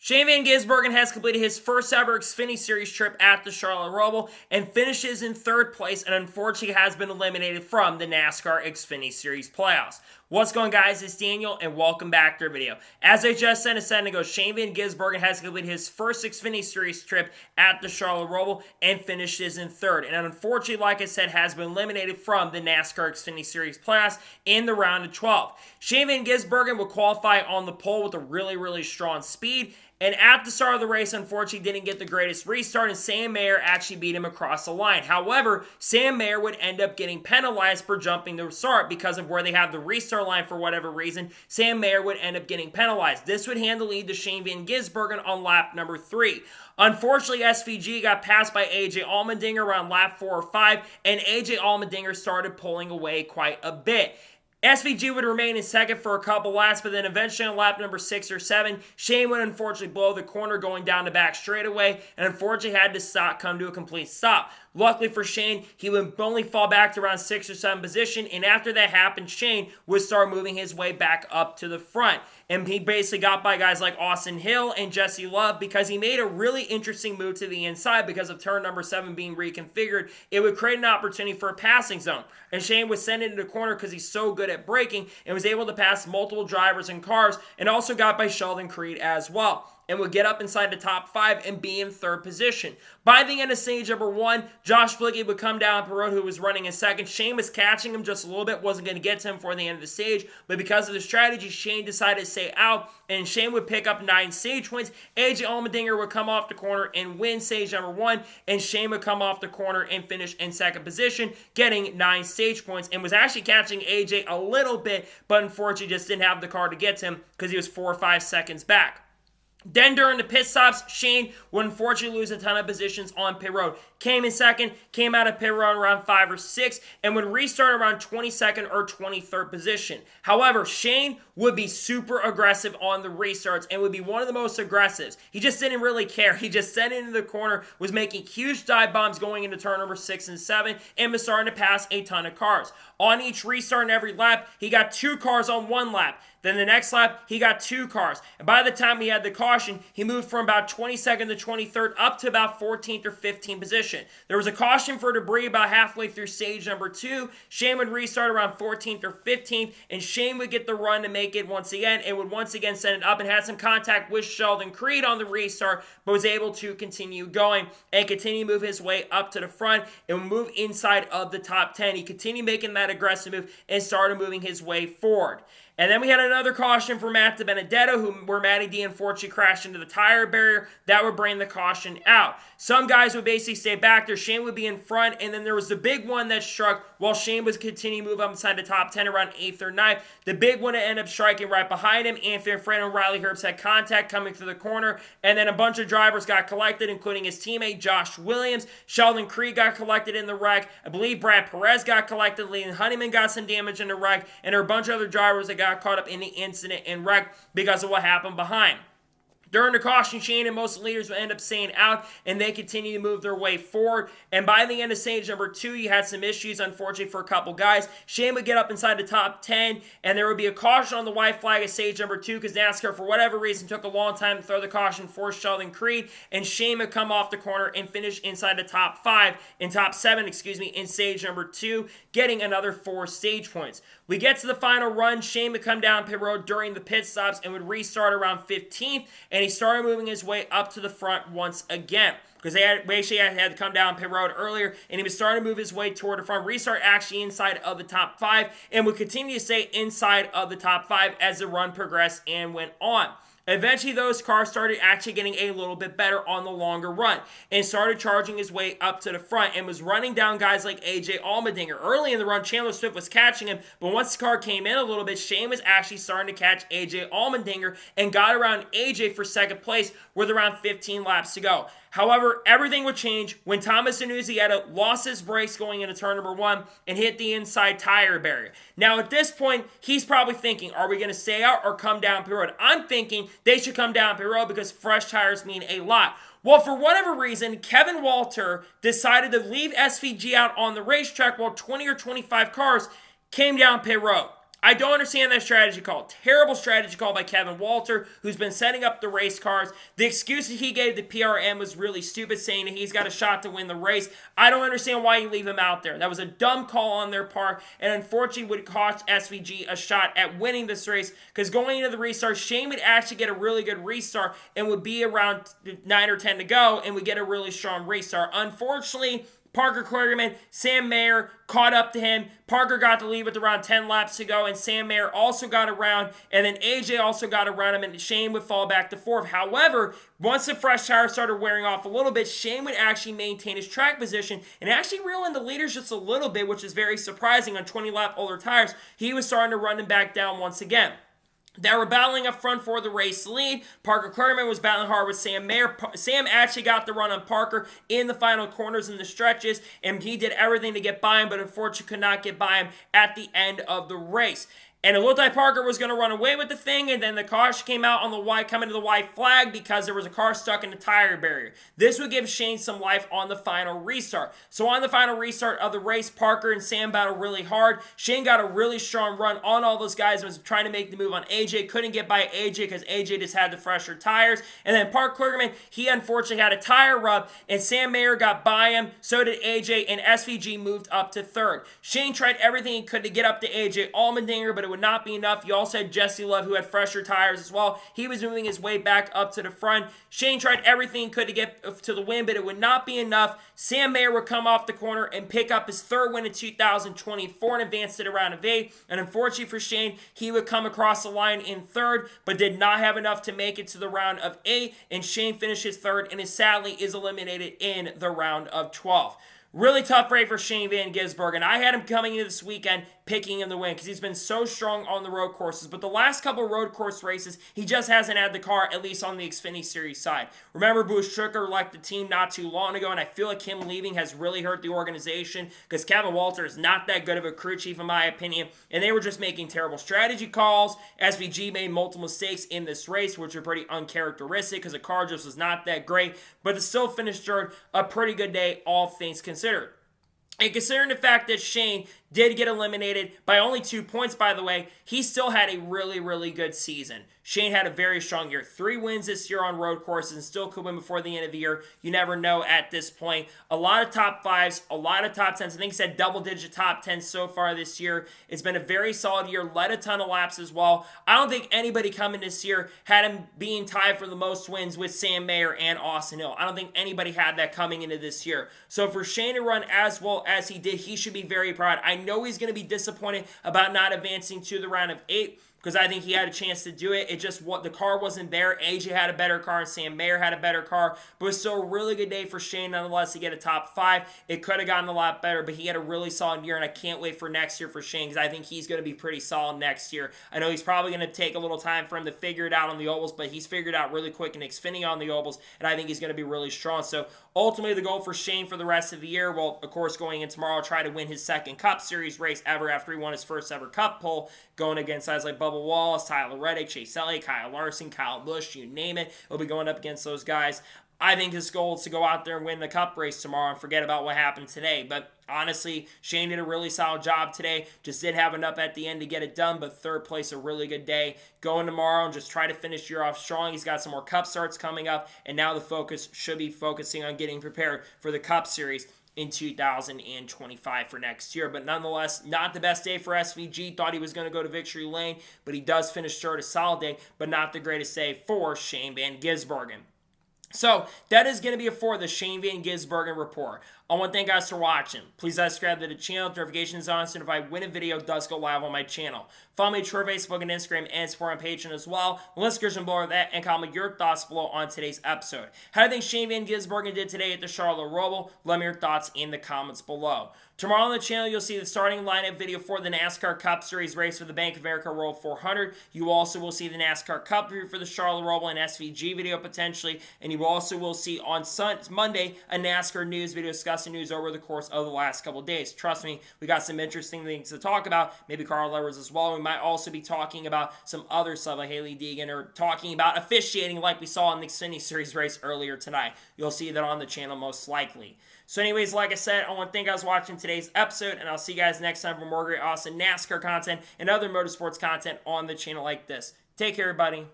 Shane Van Gisbergen has completed his first ever Xfinity Series trip at the Charlotte ROVAL and finishes in third place and unfortunately has been eliminated from the NASCAR Xfinity Series playoffs. What's going on, guys? It's Daniel and welcome back to our video. As I just said a second ago, Shane Van Gisbergen has completed his first Xfinity Series trip at the Charlotte ROVAL and finishes in third. And unfortunately, like I said, has been eliminated from the NASCAR Xfinity Series playoffs in the round of 12. Shane Van Gisbergen will qualify on the pole with a really strong speed. And at the start of the race, unfortunately, didn't get the greatest restart, and Sam Mayer actually beat him across the line. However, Sam Mayer would end up getting penalized for jumping the start because of where they have the restart line for whatever reason. Sam Mayer would end up getting penalized. This would hand the lead to Shane Van Gisbergen on lap number 3. Unfortunately, SVG got passed by AJ Allmendinger around lap 4 or 5, and AJ Allmendinger started pulling away quite a bit. SVG would remain in second for a couple laps, but then eventually on lap number 6 or 7, Shane would unfortunately blow the corner going down the back straightaway and unfortunately had to come to a complete stop. Luckily for Shane, he would only fall back to around 6 or 7 position, and after that happened, Shane would start moving his way back up to the front. And he basically got by guys like Austin Hill and Jesse Love because he made a really interesting move to the inside because of turn number 7 being reconfigured. It would create an opportunity for a passing zone. And Shane was sent into the corner because he's so good at braking and was able to pass multiple drivers and cars and also got by Sheldon Creed as well, and would get up inside the top 5 and be in third position. By the end of stage number 1, Josh Blickey would come down the road, who was running in second. Shane was catching him just a little bit, wasn't going to get to him before the end of the stage, but because of the strategy, Shane decided to stay out, and Shane would pick up 9 stage points. AJ Allmendinger would come off the corner and win stage number 1, and Shane would come off the corner and finish in second position, getting 9 stage points, and was actually catching AJ a little bit, but unfortunately just didn't have the car to get to him because he was 4 or 5 seconds back. Then during the pit stops, Shane would unfortunately lose a ton of positions on pit road. Came in second, came out of pit road around 5 or 6, and would restart around 22nd or 23rd position. However, Shane would be super aggressive on the restarts and would be one of the most aggressives. He just didn't really care. He just sent it into the corner, was making huge dive bombs going into turn number 6 and 7, and was starting to pass a ton of cars. On each restart in every lap, he got 2 cars on 1 lap. Then the next lap, he got 2 cars. And by the time he had the caution, he moved from about 22nd to 23rd up to about 14th or 15th position. There was a caution for debris about halfway through stage number 2. Shane would restart around 14th or 15th, and Shane would get the run to make it once again, and would once again send it up and had some contact with Sheldon Creed on the restart, but was able to continue going and continue to move his way up to the front and move inside of the top 10. He continued making that aggressive move and started moving his way forward. And then we had another caution for Matt DiBenedetto, where Matty D unfortunately crashed into the tire barrier. That would bring the caution out. Some guys would basically stay back there. Shane would be in front, and then there was the big one that struck while Shane was continuing to move up inside the top 10 around 8th or 9th. The big one that ended up striking right behind him. Anthony Frano and Riley Herbst had contact coming through the corner, and then a bunch of drivers got collected, including his teammate Josh Williams. Sheldon Creed got collected in the wreck. I believe Brad Perez got collected. Leland Honeyman got some damage in the wreck, and there were a bunch of other drivers that got caught up in the incident and wreck because of what happened behind. During the caution, Shane and most leaders would end up staying out, and they continue to move their way forward. And by the end of stage number 2, you had some issues, unfortunately, for a couple guys. Shane would get up inside the top 10, and there would be a caution on the white flag at stage number 2 because NASCAR, for whatever reason, took a long time to throw the caution for Sheldon Creed, and Shane would come off the corner and finish inside the top 7, in stage number 2, getting another 4 stage points. We get to the final run. Shane would come down pit road during the pit stops and would restart around 15th, and he started moving his way up to the front once again because they had to come down pit road earlier, and he was starting to move his way toward the front. Restart actually inside of the top 5 and would continue to stay inside of the top 5 as the run progressed and went on. Eventually, those cars started actually getting a little bit better on the longer run and started charging his way up to the front and was running down guys like AJ Allmendinger. Early in the run, Chandler Swift was catching him, but once the car came in a little bit, Shane was actually starting to catch AJ Allmendinger and got around AJ for second place with around 15 laps to go. However, everything would change when Thomas Annunziata lost his brakes going into turn number 1 and hit the inside tire barrier. Now, at this point, he's probably thinking, are we going to stay out or come down pit road? I'm thinking they should come down pit road because fresh tires mean a lot. Well, for whatever reason, Kevin Walter decided to leave SVG out on the racetrack while 20 or 25 cars came down pit road. I don't understand that strategy call. Terrible strategy call by Kevin Walter, who's been setting up the race cars. The excuse that he gave the PRM was really stupid, saying that he's got a shot to win the race. I don't understand why you leave him out there. That was a dumb call on their part, and unfortunately would cost SVG a shot at winning this race, because going into the restart, Shane would actually get a really good restart and would be around 9 or 10 to go, and would get a really strong restart. Unfortunately, Parker Kligerman, Sam Mayer caught up to him. Parker got the lead with around 10 laps to go, and Sam Mayer also got around, and then AJ also got around him, and Shane would fall back to fourth. However, once the fresh tires started wearing off a little bit, Shane would actually maintain his track position and actually reel in the leaders just a little bit, which is very surprising on 20-lap older tires. He was starting to run them back down once again. They were battling up front for the race lead. Parker Kligerman was battling hard with Sam Mayer. Sam actually got the run on Parker in the final corners and the stretches, and he did everything to get by him, but unfortunately could not get by him at the end of the race. And it looked like Parker was going to run away with the thing, and then the caution came out on the white, coming to the white flag because there was a car stuck in the tire barrier. This would give Shane some life on the final restart. So on the final restart of the race, Parker and Sam battled really hard. Shane got a really strong run on all those guys and was trying to make the move on AJ. Couldn't get by AJ because AJ just had the fresher tires. And then Parker Kligerman, he unfortunately had a tire rub, and Sam Mayer got by him. So did AJ, and SVG moved up to third. Shane tried everything he could to get up to AJ Allmendinger, but it would not be enough. You also had Jesse Love, who had fresher tires as well. He was moving his way back up to the front. Shane tried everything he could to get to the win, but it would not be enough. Sam Mayer would come off the corner and pick up his third win in 2024 and advance to the round of 8. And unfortunately for Shane, he would come across the line in third, but did not have enough to make it to the round of 8. And Shane finishes third and sadly is eliminated in the round of 12. Really tough break for Shane Van Gisbergen. I had him coming into this weekend picking him to win because he's been so strong on the road courses. But the last couple road course races, he just hasn't had the car, at least on the Xfinity Series side. Remember, Bruce Stricker left the team not too long ago, and I feel like him leaving has really hurt the organization because Kevin Walter is not that good of a crew chief, in my opinion, and they were just making terrible strategy calls. SVG made multiple mistakes in this race, which are pretty uncharacteristic because the car just was not that great, but it still finished third. A pretty good day, all things considered. And considering the fact that Shane did get eliminated by only 2 points, by the way, he still had a really, really good season. Shane had a very strong year. 3 wins this year on road courses and still could win before the end of the year. You never know at this point. A lot of top 5s, a lot of top 10s. I think he said double-digit top 10s so far this year. It's been a very solid year. Led a ton of laps as well. I don't think anybody coming this year had him being tied for the most wins with Sam Mayer and Austin Hill. I don't think anybody had that coming into this year. So for Shane to run as well as he did, he should be very proud. I know he's going to be disappointed about not advancing to the round of 8 because I think he had a chance to do it. It just, the car wasn't there. AJ had a better car and Sam Mayer had a better car, but it was still a really good day for Shane nonetheless to get a top 5. It could have gotten a lot better, but he had a really solid year, and I can't wait for next year for Shane because I think he's going to be pretty solid next year. I know he's probably going to take a little time for him to figure it out on the ovals, but he's figured out really quick in Xfinity on the ovals, and I think he's going to be really strong. So ultimately, the goal for Shane for the rest of the year, well, of course, going in tomorrow, try to win his second Cup Series race ever after he won his first ever Cup pole, going against guys like Bubba Wallace, Tyler Reddick, Chase Elliott, Kyle Larson, Kyle Busch, you name it. He'll be going up against those guys. I think his goal is to go out there and win the Cup race tomorrow and forget about what happened today. But honestly, Shane did a really solid job today. Just did have enough at the end to get it done, but third place, a really good day. Going tomorrow and just try to finish the year off strong. He's got some more Cup starts coming up, and now the focus should be focusing on getting prepared for the Cup Series in 2025 for next year. But nonetheless, not the best day for SVG. Thought he was going to go to victory lane, but he does finish third, a solid day, but not the greatest day for Shane Van Gisbergen. So that is going to be it for the Shane Van Gisbergen report. I want to thank you guys for watching. Please subscribe to the channel. Notifications on so if I win a video, it does go live on my channel. Follow me on Twitter, Facebook, and Instagram, and support on Patreon as well. Let's description below that and comment your thoughts below on today's episode. How do you think Shane Van Gisbergen did today at the Charlotte ROVAL? Let me know your thoughts in the comments below. Tomorrow on the channel, you'll see the starting lineup video for the NASCAR Cup Series race for the Bank of America World 400. You also will see the NASCAR Cup review for the Charlotte ROVAL and SVG video potentially, and you also will see on Monday a NASCAR news video discussing news over the course of the last couple of days. Trust me, we got some interesting things to talk about, maybe Carl Edwards as well. We might also be talking about some other stuff like Haley Deegan or talking about officiating like we saw in the Xfinity Series race earlier tonight. You'll see that on the channel most likely. So anyways, like I said, I want to thank you guys for watching today. today's episode, and I'll see you guys next time for more great, awesome NASCAR content and other motorsports content on the channel like this. Take care, everybody.